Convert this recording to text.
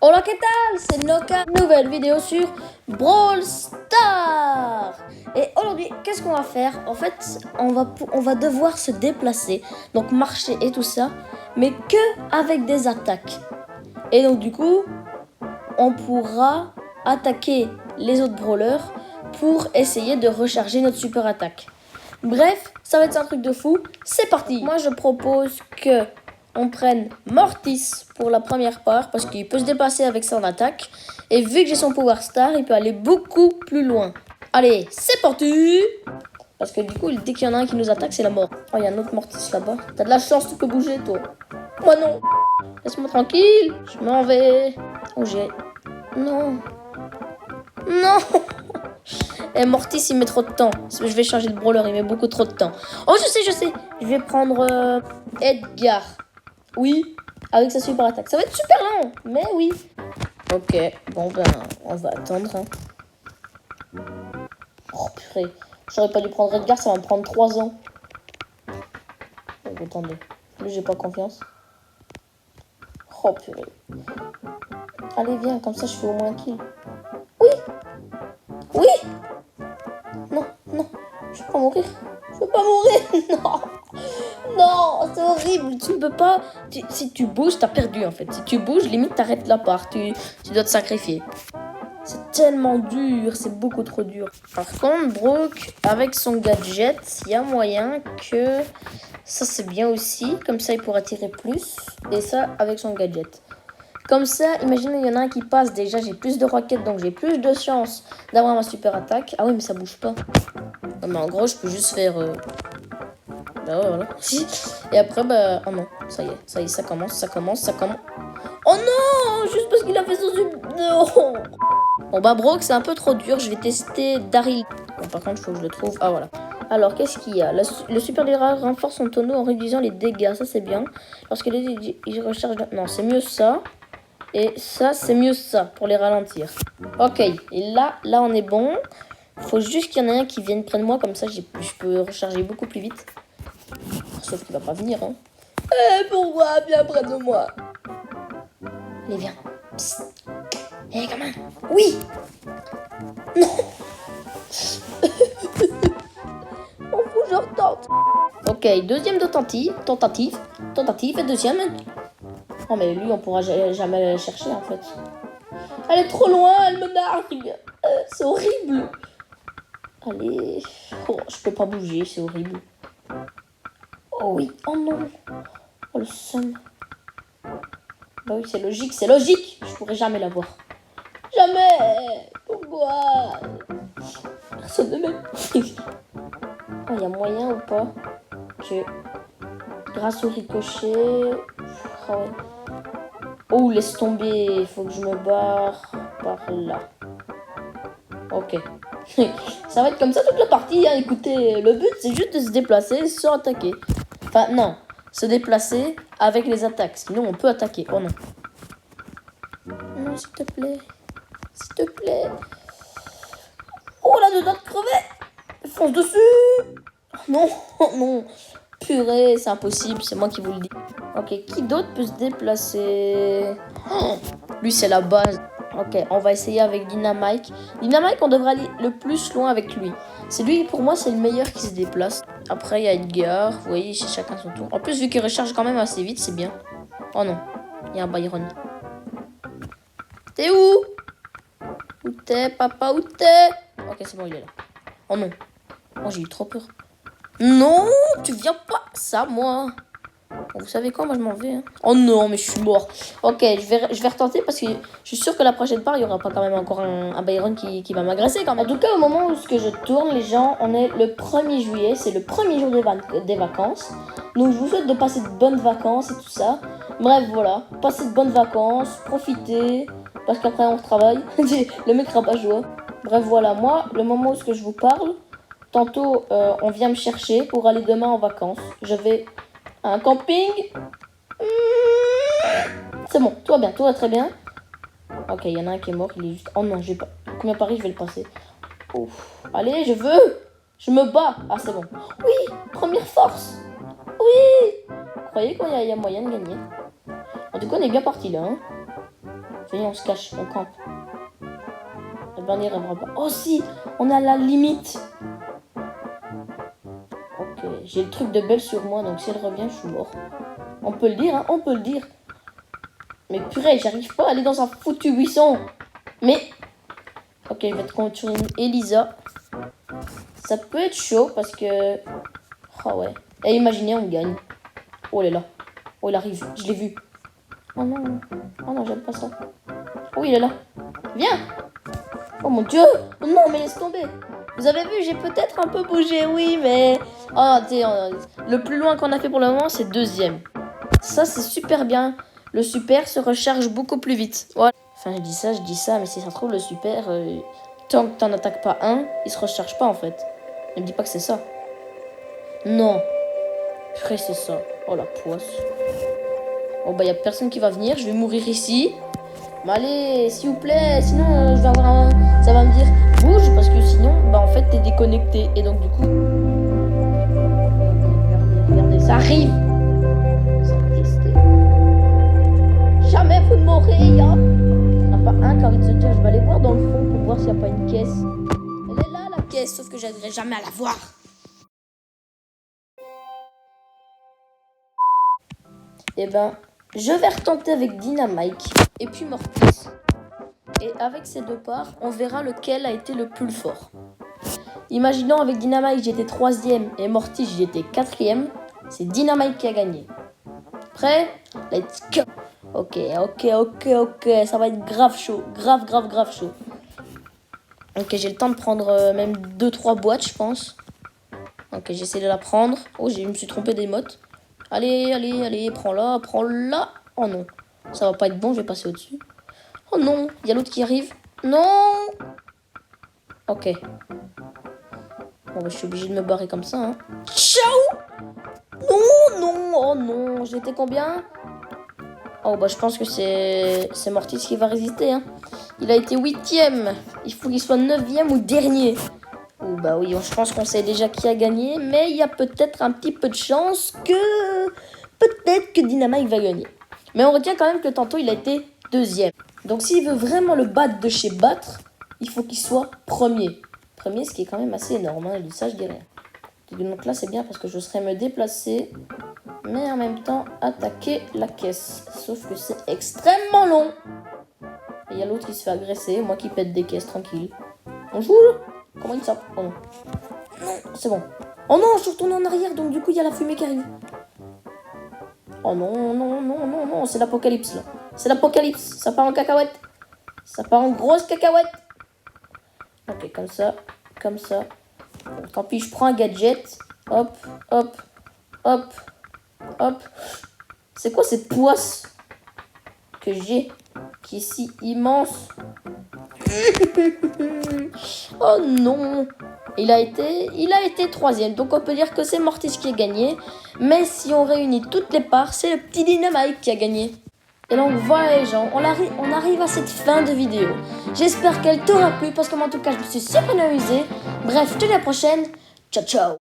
Hola, ¿qué tal? C'est Noka, nouvelle vidéo sur Brawl Stars. Et aujourd'hui, qu'est-ce qu'on va faire? En fait, on va devoir se déplacer, donc marcher et tout ça, mais que avec des attaques. Et donc du coup, on pourra attaquer les autres brawlers pour essayer de recharger notre super attaque. Bref, ça va être un truc de fou. C'est parti. Moi, je propose que on prenne Mortis pour la première part parce qu'il peut se déplacer avec son attaque. Et vu que j'ai son pouvoir star, il peut aller beaucoup plus loin. Allez, c'est parti. Parce que du coup, dès qu'il y en a un qui nous attaque, c'est la mort. Oh, il y a un autre Mortis là-bas. T'as de la chance, tu peux bouger, toi. Moi, non. Laisse-moi tranquille. Je m'en vais. Oh, j'ai... Non. Non. Et Mortis, il met trop de temps. Je vais changer de brawler, il met beaucoup trop de temps. Oh, je sais. Je vais prendre Edgar. Oui, avec sa super attaque. Ça va être super lent, mais oui. Ok, bon ben, on va attendre. Hein. Oh purée, j'aurais pas dû prendre Edgar, ça va me prendre 3 ans. Oh, attendez, lui j'ai pas confiance. Oh purée. Allez, viens, comme ça je fais au moins un kill. Oui. Oui. Non, je veux pas mourir. Je veux pas mourir, non. Non, c'est horrible, tu ne peux pas... si tu bouges, t'as perdu en fait. Si tu bouges, limite t'arrêtes la part, tu dois te sacrifier. C'est tellement dur, c'est beaucoup trop dur. Par contre, Brook, avec son gadget, il y a moyen que... Ça c'est bien aussi, comme ça il pourra tirer plus. Et ça avec son gadget. Comme ça, imaginez, il y en a un qui passe, déjà j'ai plus de roquettes, donc j'ai plus de chance d'avoir ma super attaque. Ah oui, mais ça bouge pas. Non, mais en gros, je peux juste faire... Bah ouais, voilà. Et après, bah... Oh non, ça y est, ça commence. Oh non, juste parce qu'il a fait son non. Bon bah Brock, c'est un peu trop dur, je vais tester Daryl. Bon, par contre, il faut que je le trouve. Ah voilà. Alors, qu'est-ce qu'il y a? Le super leader renforce son tonneau en réduisant les dégâts, ça c'est bien. Lorsqu'il recharge... Non, c'est mieux ça. Et ça, c'est mieux ça, pour les ralentir. Ok, et là on est bon. Faut juste qu'il y en ait un qui vienne près de moi, comme ça je peux recharger beaucoup plus vite. Sauf qu'il va pas venir, hein. Pourquoi? Viens près de moi. Allez, viens. Psst. Hé, gamin. Oui. Non. On fout, je retente. Ok, deuxième tentative. Et deuxième. Oh, mais lui, on pourra jamais le chercher, en fait. Elle est trop loin, elle me nargue. C'est horrible. Allez. Oh, je peux pas bouger, c'est horrible. Oh oui, oh non. Oh le seum. Bah oui, c'est logique. Je pourrais jamais l'avoir. Jamais. Pourquoi? Personne ne m'aime. Oh, il y a moyen ou pas que grâce au ricochet... Oh, ouais. Oh, laisse tomber. Il faut que je me barre par là. Ok. Ça va être comme ça toute la partie. Hein. Écoutez, le but, c'est juste de se déplacer sans attaquer. Enfin, non. Se déplacer avec les attaques. Sinon, on peut attaquer. Oh non. Non, s'il te plaît. S'il te plaît. Oh, là, dedans de crever. Fonce dessus. Non, non. Purée, c'est impossible. C'est moi qui vous le dis. Ok, qui d'autre peut se déplacer? Oh, lui, c'est la base. Ok, on va essayer avec Dynamite. Dynamite, on devrait aller le plus loin avec lui. C'est lui, pour moi, c'est le meilleur qui se déplace. Après, il y a Edgar. Vous voyez, c'est chacun son tour. En plus, vu qu'il recharge quand même assez vite, c'est bien. Oh non, il y a un Byron. T'es où? Où t'es, papa? Où t'es? Ok, c'est bon, il est là. Oh non. Oh, j'ai eu trop peur. Non, tu viens pas. Ça, moi. Vous savez quoi, moi je m'en vais. Hein. Oh non, mais je suis mort. Ok, je vais retenter parce que je suis sûre que la prochaine part, il n'y aura pas quand même encore un Byron qui va m'agresser quand même. En tout cas, au moment où je tourne, les gens, on est le 1er juillet. C'est le premier jour des vacances. Donc je vous souhaite de passer de bonnes vacances et tout ça. Bref, voilà. Passez de bonnes vacances, profitez. Parce qu'après on retravaille. Le mec rabat-joie. Bref, voilà. Moi, le moment où je vous parle, tantôt on vient me chercher pour aller demain en vacances. Je vais... un camping. C'est bon, tout va bien, tout va très bien. Ok, il y en a un qui est mort, il est juste... Oh non, j'ai pas... Combien paris je vais le passer? Ouf. Allez, je veux. Je me bats. Ah, c'est bon. Oui, première force. Oui. Vous croyez qu'il y a moyen de gagner? En tout cas, on est bien parti là. Hein. Venez, on se cache, on campe. Eh ben, on n'y arrivera pas. Oh si, on est à la limite. Ok, j'ai le truc de Belle sur moi, donc si elle revient, je suis mort. On peut le dire, hein, on peut le dire. Mais purée, j'arrive pas à aller dans un foutu buisson. Mais... Ok, je vais te compter sur une Elisa. Ça peut être chaud parce que... Oh ouais. Et imaginez, on gagne. Oh, elle est là. Oh, il arrive. Je l'ai vu. Oh non. Oh non, j'aime pas ça. Oh, il est là. Viens. Oh mon Dieu. Oh non, mais laisse tomber. Vous avez vu, j'ai peut-être un peu bougé, oui, mais... Oh, le plus loin qu'on a fait pour le moment, c'est deuxième. Ça, c'est super bien. Le super se recharge beaucoup plus vite. Voilà. Enfin, je dis ça, mais si ça se trouve, le super, tant que t'en attaques pas un, il se recharge pas, en fait. Ne me dis pas que c'est ça. Non. Purée, c'est ça. Oh, la poisse. Oh, bah, y a personne qui va venir. Je vais mourir ici. Mais allez, s'il vous plaît. Sinon, je vais avoir un... Ça va me dire, bouge, parce que sinon, bah, en fait, t'es déconnecté. Et donc, du coup... Regardez, ça arrive. Ça va tester. Jamais vous ne m'aurez, hein. Il n'y en a pas un qui a envie de se dire, je vais aller voir dans le fond pour voir s'il n'y a pas une caisse. Elle est là, la caisse, sauf que j'arriverai jamais à la voir. Eh ben, je vais retenter avec Dynamike et puis Mortis. Et avec ces deux parts, on verra lequel a été le plus fort. Imaginons avec Dynamike j'étais 3e et Mortis j'étais 4e. C'est Dynamike qui a gagné. Prêt? Let's go! Ok, ça va être grave chaud. Grave chaud. Ok, j'ai le temps de prendre même 2-3 boîtes, je pense. Ok, j'essaie de la prendre. Oh, je me suis trompé d'émote. Allez, prends-la. Oh non, ça va pas être bon, je vais passer au-dessus. Oh non, il y a l'autre qui arrive. Non. Ok. Bon, bah, je suis obligée de me barrer comme ça. Hein. Ciao. Non. Oh non, j'étais combien? Oh, bah je pense que c'est Mortis qui va résister. Hein. Il a été 8e. Il faut qu'il soit 9e ou dernier. Oh, bah oui, je pense qu'on sait déjà qui a gagné. Mais il y a peut-être un petit peu de chance que... Peut-être que Dynamike va gagner. Mais on retient quand même que tantôt, il a été 2e. Donc s'il veut vraiment le battre de chez battre, il faut qu'il soit premier. Premier, ce qui est quand même assez énorme. Hein, ça, je dis rien. Donc là, c'est bien parce que je serais me déplacer, mais en même temps attaquer la caisse. Sauf que c'est extrêmement long. Et il y a l'autre qui se fait agresser, moi qui pète des caisses, tranquille. On joue là? Comment il sort? Oh non. Non, c'est bon. Oh non, je suis retourné en arrière, donc du coup, il y a la fumée qui arrive. Oh non, c'est l'apocalypse là. C'est l'apocalypse, ça part en cacahuète. Ça part en grosse cacahuète. Ok, comme ça. Bon, tant pis, je prends un gadget. Hop. C'est quoi cette poisse que j'ai qui est si immense? Oh non. Il a été 3e. Donc on peut dire que c'est Mortis qui a gagné. Mais si on réunit toutes les parts, c'est le petit Dynamike qui a gagné. Et donc voilà les gens, on arrive à cette fin de vidéo. J'espère qu'elle t'aura plu parce que moi en tout cas je me suis super bien amusée. Bref, je te dis à la prochaine. Ciao.